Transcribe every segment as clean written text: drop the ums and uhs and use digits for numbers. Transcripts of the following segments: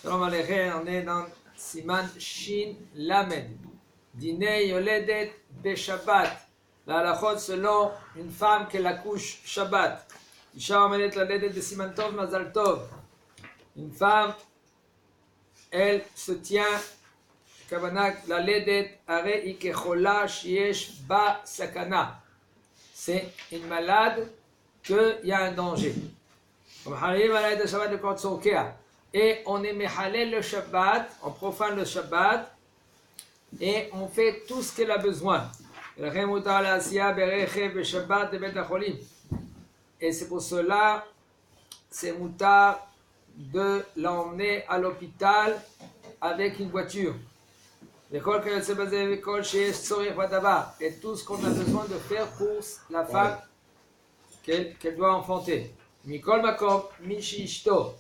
Shalom Aleichem, on est dans Siman Shin Lamed. Dîner Yoledet Beshabbat. La halachot selon une femme qui accouche Shabbat. Isha Omedet Ladedet de Siman Tov Mazal Tov. Une femme, elle se tient, Kavanak Ladedet Are Ikechola Shiesh Ba Sakana. C'est une malade qu'il y a un danger. Comme Harim Alayed de Shabbat de Kotsokea. Et on est Mehalel le Shabbat, on profane le Shabbat, et on fait tout ce qu'elle a besoin. Et c'est pour cela, c'est moutar de l'emmener à l'hôpital avec une voiture. Et tout ce qu'on a besoin de faire pour la femme qu'elle doit enfanter. Mikol Makom, Mishi Ishto,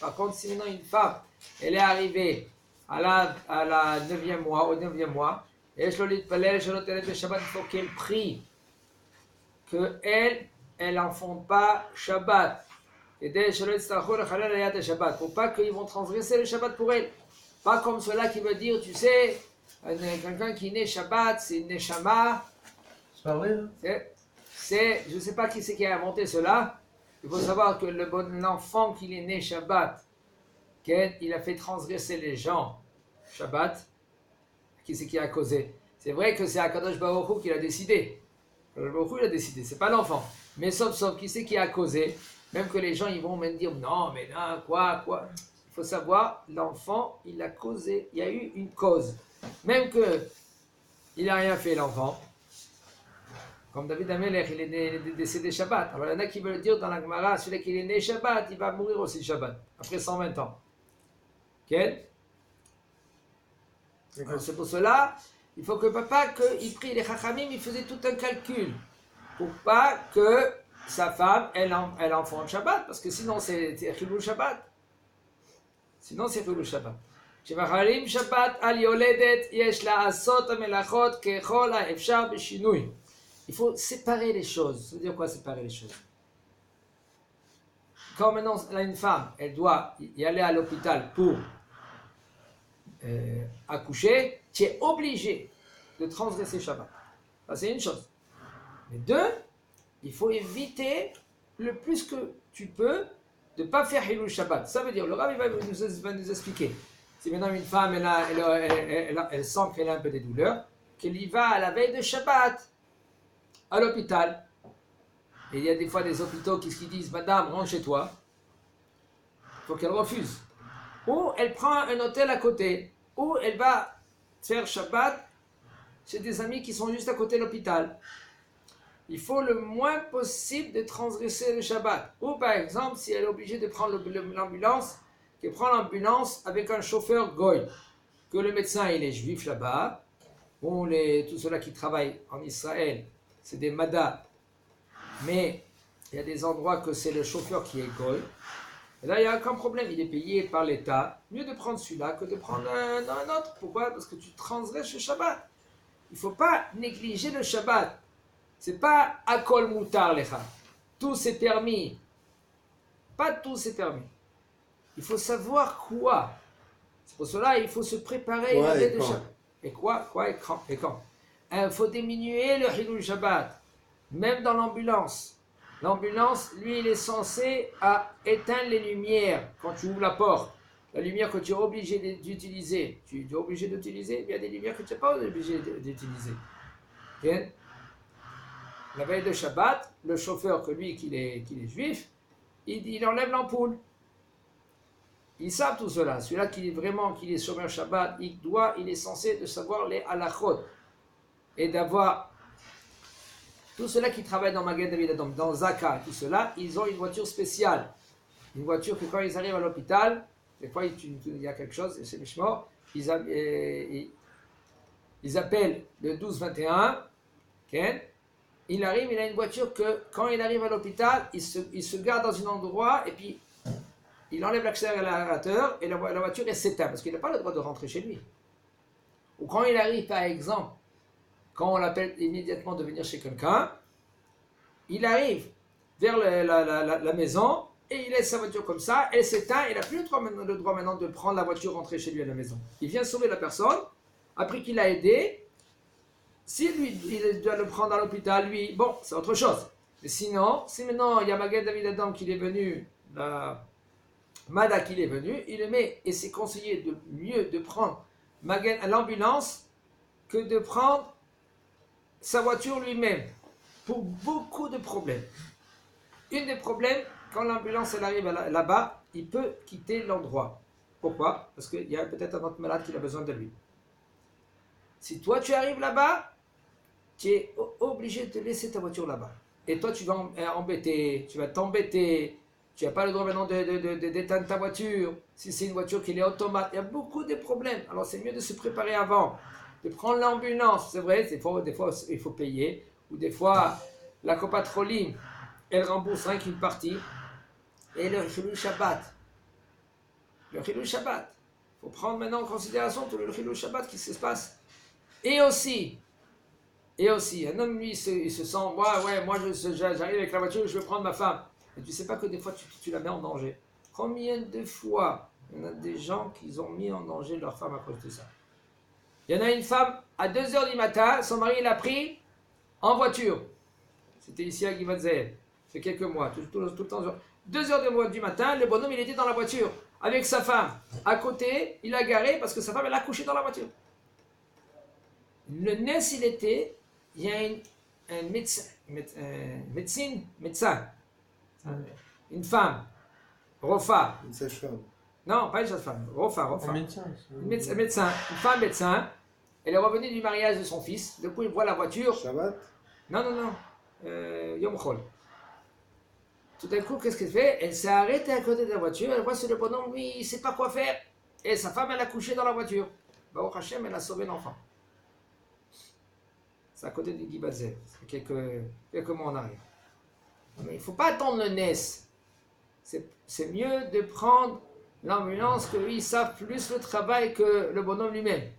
par contre, si maintenant une femme, elle est arrivée à la 9e mois, au 9e mois, et il faut qu'elle prie qu'elle n'enfonte pas Shabbat. Pour pas qu'ils vont transgresser le Shabbat pour elle. Pas comme cela qui veut dire, tu sais, quelqu'un qui est né Shabbat, c'est une Neshama. C'est pas vrai, hein? Je ne sais pas qui c'est qui a inventé cela. Il faut savoir que l'enfant qui est né Shabbat, il a fait transgresser les gens Shabbat. Qui c'est qui a causé? C'est vrai que c'est Akadosh Baruch Hu qui l'a décidé. Akadosh Baruch Hu l'a décidé, c'est pas l'enfant. Mais sauf, qui c'est qui a causé? Même que les gens ils vont même dire non, mais non, quoi. Il faut savoir, l'enfant, il a causé. Il y a eu une cause. Même que il n'a rien fait, l'enfant. Comme David Amelech, il est décédé Shabbat. Alors il y en a qui veulent dire dans la Gemara, celui qui est né Shabbat, il va mourir aussi Shabbat, après 120 ans. Ok? C'est pour cela, il faut que papa, qu'il prie les Chachamim, il faisait tout un calcul, pour pas que sa femme, elle enfante Shabbat, parce que sinon c'est Chilul Shabbat. Sinon c'est Chilul Shabbat. Shevachalim Shabbat al yoledet yesh la asot amelachot kechol ha'efshar b'shinui. Il faut séparer les choses. Ça veut dire quoi séparer les choses? Quand maintenant une femme, elle doit y aller à l'hôpital pour accoucher, tu es obligé de transgresser Shabbat. Ça c'est une chose. Mais deux, il faut éviter le plus que tu peux de ne pas faire Hilul Shabbat. Ça veut dire, le Rabbi va nous expliquer. Si maintenant une femme, elle sent qu'elle a un peu des douleurs, qu'elle y va à la veille de Shabbat à l'hôpital. Et il y a des fois des hôpitaux qui disent, madame, rentre chez toi. Il faut qu'elle refuse. Ou elle prend un hôtel à côté. Ou elle va faire Shabbat chez des amis qui sont juste à côté de l'hôpital. Il faut le moins possible de transgresser le Shabbat. Ou par exemple, si elle est obligée de prendre l'ambulance, qu'elle prend l'ambulance avec un chauffeur goy. Que le médecin il est juif là-bas. Ou tous ceux-là qui travaillent en Israël, c'est des madas, mais il y a des endroits que c'est le chauffeur qui est goy. Et là, il n'y a aucun problème, il est payé par l'État. Mieux de prendre celui-là que de prendre un autre. Pourquoi? Parce que tu transgresses le Shabbat. Il ne faut pas négliger le Shabbat. Ce n'est pas akol mutar lecha. Tout c'est permis. Pas tout c'est permis. Il faut savoir quoi. C'est pour cela il faut se préparer la veille de Shabbat. Et quoi et quand? Il faut diminuer le Hilul Shabbat, même dans l'ambulance. L'ambulance, lui, il est censé éteindre les lumières quand tu ouvres la porte. La lumière que tu es obligé d'utiliser, tu es obligé d'utiliser, il y a des lumières que tu n'es pas obligé d'utiliser. Okay? La veille de Shabbat, le chauffeur, qu'il est juif, il enlève l'ampoule. Ils savent tout cela. Celui-là qui est chômeur Shabbat, il est censé de savoir les halachot. Et d'avoir tout ceux-là qui travaillent dans Magen David Adom, dans Zaka, tout cela, ils ont une voiture spéciale. Une voiture que quand ils arrivent à l'hôpital, des fois il y a quelque chose, et c'est Mishmor, ils appellent le 1221, okay? Il arrive, il a une voiture que quand il arrive à l'hôpital, il se garde dans un endroit et puis il enlève l'accélérateur et la voiture s'éteint parce qu'il n'a pas le droit de rentrer chez lui. Ou quand il arrive par exemple, quand on l'appelle immédiatement de venir chez quelqu'un, il arrive vers la maison et il laisse sa voiture comme ça, elle s'éteint, il n'a plus le droit maintenant de prendre la voiture, rentrer chez lui à la maison. Il vient sauver la personne, après qu'il l'a aidé, si lui, il doit le prendre à l'hôpital, lui, bon, c'est autre chose. Mais sinon, si maintenant il y a Magen David Adam qui est venu, Mada qui est venu, il le met, et c'est conseillé de mieux de prendre l'ambulance que de prendre sa voiture lui-même, pour beaucoup de problèmes. Un des problèmes, quand l'ambulance elle arrive là-bas, il peut quitter l'endroit. Pourquoi? Parce qu'il y a peut-être un autre malade qui a besoin de lui. Si toi tu arrives là-bas, tu es obligé de laisser ta voiture là-bas. Et toi tu vas t'embêter, tu n'as pas le droit maintenant d'éteindre ta voiture. Si c'est une voiture qui est automate, il y a beaucoup de problèmes. Alors c'est mieux de se préparer avant, de prendre l'ambulance. C'est vrai, des fois il faut payer, ou des fois la copatroline, elle rembourse rien qu'une partie. Et le Chilou Shabbat. Le Chilou Shabbat. Il faut prendre maintenant en considération tout le Chilou Shabbat qui se passe. Et aussi, un homme, lui, il se sent, ouais, moi j'arrive avec la voiture, je veux prendre ma femme. Et tu ne sais pas que des fois tu la mets en danger. Combien de fois il y en a des gens qui ont mis en danger leur femme à cause de ça? Il y en a une femme, à 2h du matin, son mari l'a pris en voiture. C'était ici à Givatzel, c'est quelques mois, tout le temps. 2h du matin, le bonhomme il était dans la voiture avec sa femme. À côté, il a garé parce que sa femme elle a couché dans la voiture. Le NES il était, il y a un médecin, une femme, Rofa. Une sage-femme. Non, pas une sage-femme, Rofa. Un médecin. Une femme médecin. Elle est revenue du mariage de son fils. Du coup, il voit la voiture. Shabbat? Non. Yom Chol. Tout d'un coup, qu'est-ce qu'elle fait? Elle s'est arrêtée à côté de la voiture. Elle voit que le bonhomme, lui, il ne sait pas quoi faire. Et sa femme, elle a couché dans la voiture. Baruch Hashem, elle a sauvé l'enfant. C'est à côté du Gibatzel. C'est quelques mois en arrière. Mais il ne faut pas attendre le NES. C'est mieux de prendre l'ambulance que lui, ils savent plus le travail que le bonhomme lui-même.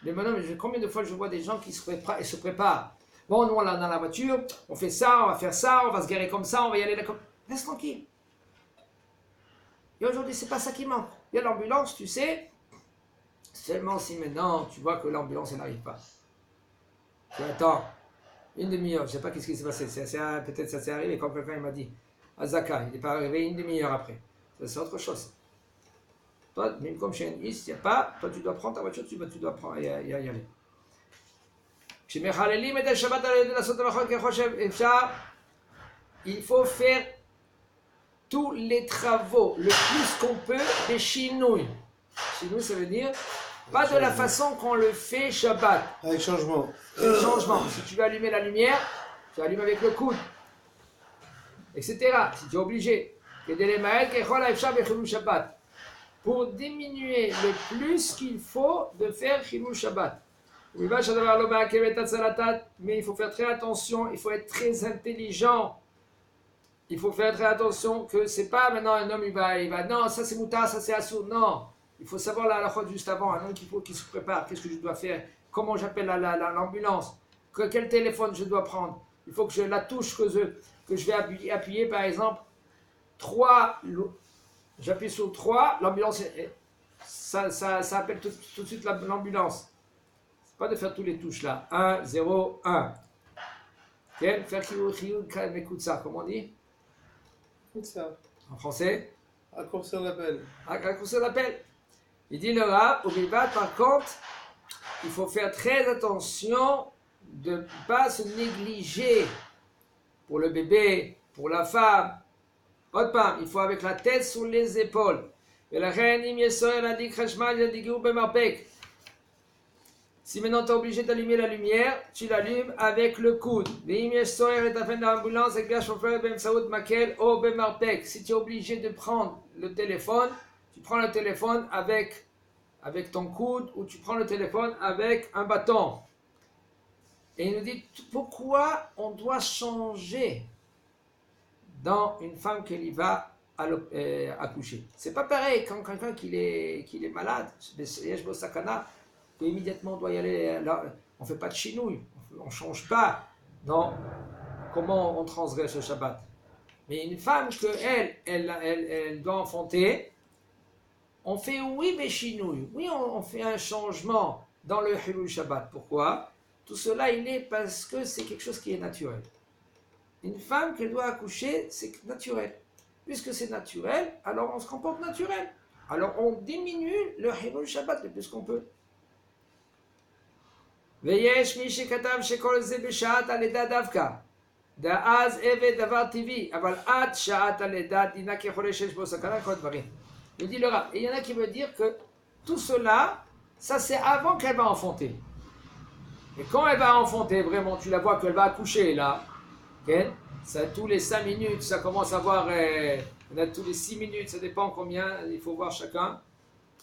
Le bonhomme, combien de fois je vois des gens qui se préparent. Bon, nous, on est dans la voiture, on fait ça, on va faire ça, on va se garer comme ça, on va y aller là comme... Reste tranquille. Et aujourd'hui, c'est pas ça qui manque. Il y a l'ambulance, tu sais, seulement si maintenant tu vois que l'ambulance n'arrive pas. Tu attends une demi-heure, je ne sais pas qu'est-ce qui s'est passé. Peut-être ça s'est arrivé quand quelqu'un m'a dit Azaka, il n'est pas arrivé une demi-heure après. Ça, c'est autre chose. Toi, même comme chez un is, il n'y a pas, toi tu dois prendre ta voiture, tu dois y aller. Il faut faire tous les travaux, le plus qu'on peut, des chinouilles. Chinouilles, ça veut dire pas de la façon qu'on le fait Shabbat. Avec changement. Changement. Si tu veux allumer la lumière, tu allumes avec le coude, etc. Si tu es obligé. Pour diminuer le plus qu'il faut de faire Chilul Shabbat. Mais il faut faire très attention, il faut être très intelligent. Il faut faire très attention que c'est pas maintenant un homme il va non, ça c'est mouta, ça c'est assour. Non, il faut savoir la fois juste avant, un homme qui se prépare, qu'est-ce que je dois faire, comment j'appelle l'ambulance, quel téléphone je dois prendre. Il faut que la touche que je vais appuyer par exemple 3, j'appuie sur 3, l'ambulance, ça appelle tout de suite l'ambulance. Pas de faire tous les touches là. 1, 0, 1. Faire ça, comment on dit? Ça. En français? Raccourcir l'appel. Raccourcir l'appel. Il dit le Rav, au Bibat, par contre, il faut faire très attention de ne pas se négliger pour le bébé, pour la femme. Autre part, il faut avec la tête sur les épaules. Et la reine, il a dit si maintenant tu es obligé d'allumer la lumière, tu l'allumes avec le coude. Si tu es obligé de prendre le téléphone, tu prends le téléphone avec ton coude ou tu prends le téléphone avec un bâton. Et il nous dit pourquoi on doit changer dans une femme qui va accoucher. C'est pas pareil quand quelqu'un qui est malade, immédiatement on doit y aller, là, on ne fait pas de chinouille, on ne change pas dans comment on transgresse le Shabbat. Mais une femme que elle doit enfanter, on fait oui, mais chinouille. Oui, on fait un changement dans le Hilul Shabbat. Pourquoi? Tout cela, il est parce que c'est quelque chose qui est naturel. Une femme qui doit accoucher, c'est naturel. Puisque c'est naturel, alors on se comporte naturel. Alors on diminue le Hilul Shabbat le plus qu'on peut. ויש מי שכתב שכל זה בשעת הלידה דווקא. דאז עבד דבר טבעי, אבל עד שעת הלידה דינה כחולה שיש בו סכנה כל דברים. Il dit le Rav. Et il y en a qui veulent dire que tout cela, ça c'est avant qu'elle va enfanter. Et quand elle va enfanter, vraiment, tu la vois qu'elle va accoucher là, okay? Ça, tous les 5 minutes, ça commence à voir, on a tous les 6 minutes, ça dépend combien, il faut voir chacun.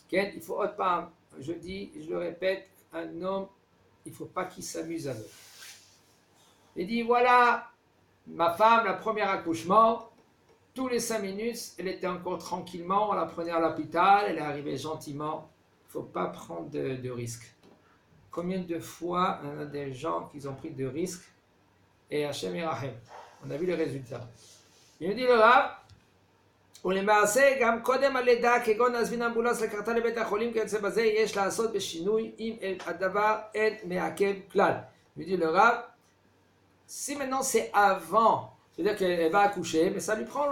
Okay? Il faut pas, je dis, je le répète, un homme, il ne faut pas qu'il s'amuse avec. Il dit, voilà, ma femme, la première accouchement, tous les 5 minutes, elle était encore tranquillement, on la prenait à l'hôpital, elle est arrivée gentiment. Il ne faut pas prendre de risques. Combien de fois on a des gens qui ont pris de risques et Hachem Yirachem. On a vu les résultats. Il me dit le Rav, ולמעשה גם קודם הלידה כגון להזמין אמבולנס לקחתה לבית החולים כיוצא בזה יש לעשות בשינוי אם הדבר אין מעכב כלל. Il me dit le Rav, si maintenant c'est avant, c'est-à-dire qu'elle va accoucher, mais ça lui prend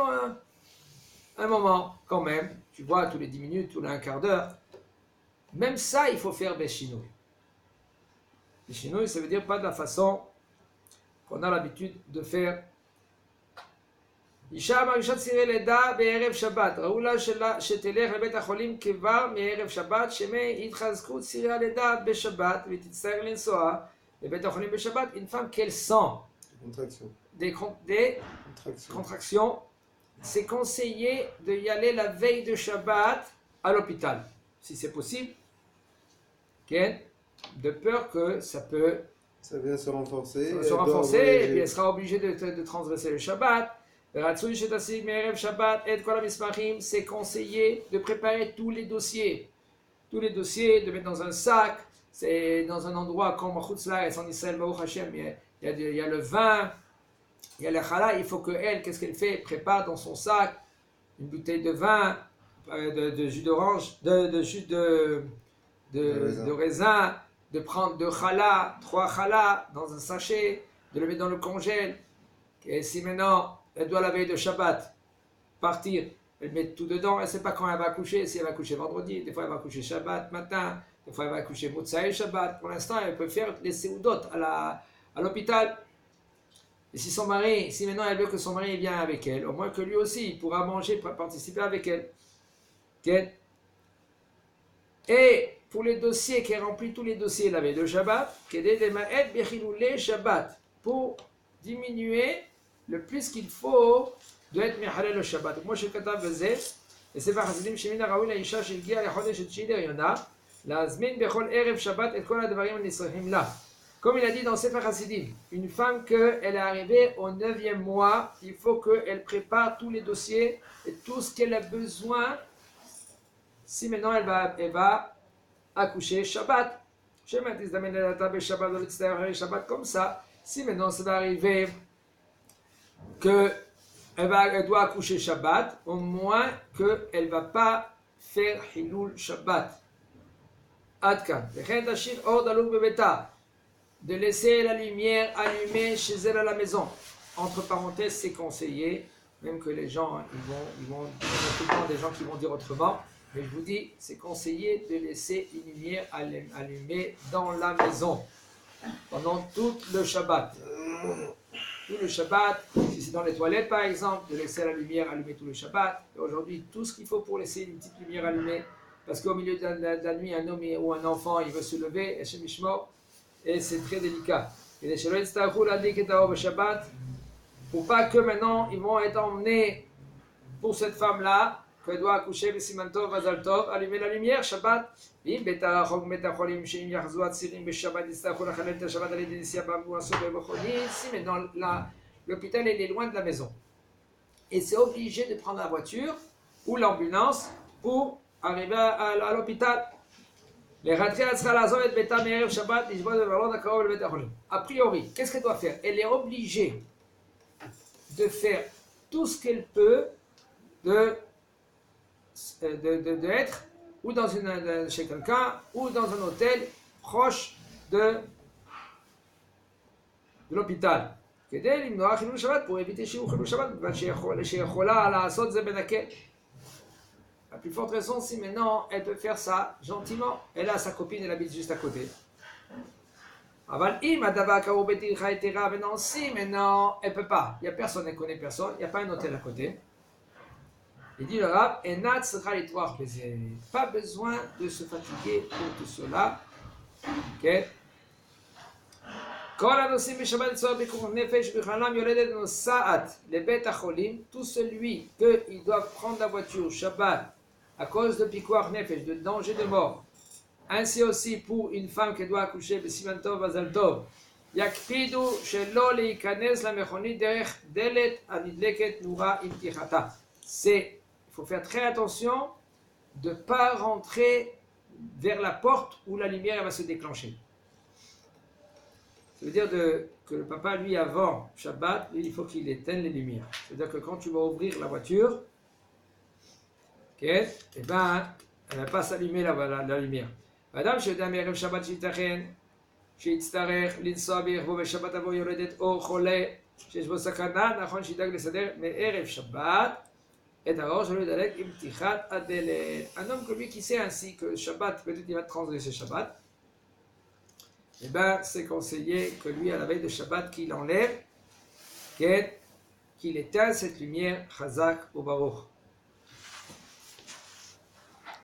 un moment quand même, tu vois, tous les 10 minutes, tous les un quart d'heure, même ça il faut faire Beshinouï. Beshinouï, ça veut dire pas de la façon qu'on a l'habitude de faire. אישה מרגישה צירי לידה בערב שבת, ראו לה שתלך לבית החולים כבר מערב שבת, שמא יתחזקו צירי הלידה בשבת ותצטרך לנסוע לבית החולים בשבת. Une femme qu'elle sent des contractions, c'est conseillé d'y aller la veille de Shabbat à l'hôpital, si c'est possible, de peur que ça vient se renforcer, et puis elle sera obligée de transgresser le Shabbat. C'est conseillé de préparer tous les dossiers, de mettre dans un sac, c'est dans un endroit comme Chutzlaretz en Israël, il y a le vin, il y a le challah, il faut qu'est-ce qu'elle fait? Elle prépare dans son sac une bouteille de vin, de jus d'orange, de jus de raisin, de prendre 2 challah, 3 challah dans un sachet, de le mettre dans le congèle. Et si maintenant elle doit la veille de Shabbat partir, elle met tout dedans, elle ne sait pas quand elle va accoucher, si elle va accoucher vendredi, des fois elle va accoucher Shabbat matin, des fois elle va accoucher Moutsaï Shabbat. Pour l'instant, elle peut faire les séoudot à l'hôpital. Et si maintenant elle veut que son mari vienne avec elle, au moins que lui aussi il pourra manger, participer avec elle. Okay? Et pour les dossiers, qu'elle remplit tous les dossiers la veille de Shabbat, pour diminuer le plus qu'il faut de être Mechalel le Shabbat. Moi je katav v'zeh, et c'est par Hasidim shemin haraoui laisha שהגיעה לחודש התשיעי להריונה, להזמין בכל ערב שבת את כל הדברים הנצרכים לה. Comme il a dit dans Sefer Hasidim, une femme qu'elle est arrivée au 9e mois, il faut qu'elle prépare tous les dossiers et tout ce qu'elle a besoin. Si maintenant elle va accoucher Shabbat, Shabbat comme ça, si maintenant ça va arriver qu'elle doit accoucher Shabbat, au moins qu'elle ne va pas faire Hilul Shabbat. Adkan. De laisser la lumière allumée chez elle à la maison. Entre parenthèses, c'est conseillé, même que les gens, il y a tout le temps des gens qui vont dire autrement, mais je vous dis, c'est conseillé de laisser une lumière allumée dans la maison, pendant tout le Shabbat. Tout le Shabbat, si c'est dans les toilettes par exemple, de laisser la lumière allumée tout le Shabbat. Et aujourd'hui, tout ce qu'il faut pour laisser une petite lumière allumée, parce qu'au milieu de la nuit, un homme ou un enfant, il veut se lever, et c'est très délicat. Et les Shabbat, pour pas que maintenant ils vont être emmenés pour cette femme-là, qu'elle doit accoucher, Simantov, Vazaltov, allumer la lumière, Shabbat. Si maintenant l'hôpital est loin de la maison, et c'est obligé de prendre la voiture ou l'ambulance pour arriver à l'hôpital. A priori, qu'est-ce qu'elle doit faire? Elle est obligée de faire tout ce qu'elle peut de être ou chez quelqu'un ou dans un hôtel proche de l'hôpital. Pour éviter Chilul Shabbat, la plus forte raison, si maintenant elle peut faire ça gentiment, elle a sa copine, elle habite juste à côté. Si maintenant elle peut pas, il n'y a personne, elle connaît personne, il n'y a pas un hôtel à côté. Il dit le Rav, pas besoin de se fatiguer pour tout cela. Okay. Tout celui qu'il doit prendre la voiture Shabbat à cause de Pikuach Nefesh, de danger de mort. Ainsi aussi pour une femme qui doit accoucher de Siman Tov Mazal Tov. Yakpidu shelo leikanes la mechonit derech delet anidleket nura im tichata. Il faut faire très attention de ne pas rentrer vers la porte où la lumière va se déclencher. Ça veut dire que le papa, lui, avant Shabbat, il faut qu'il éteigne les lumières. C'est-à-dire que quand tu vas ouvrir la voiture, okay, eh ben, elle ne va pas s'allumer la lumière. Madame, je dis à Shabbat, שיצטרך לנסוע ברכבו בשבת תבוא יורדת אור חולה שיש בו סכנה, נכון שידאג לסדר מערב שבת את האור שלא ידלק עם פתיחת הדלת. Un homme comme lui qui sait ainsi que Shabbat, peut-être il va transgresser Shabbat, eh bien c'est conseillé que lui à la veille de Shabbat qu'il enlève, qu'il éteint cette lumière Chazak ou Baruch.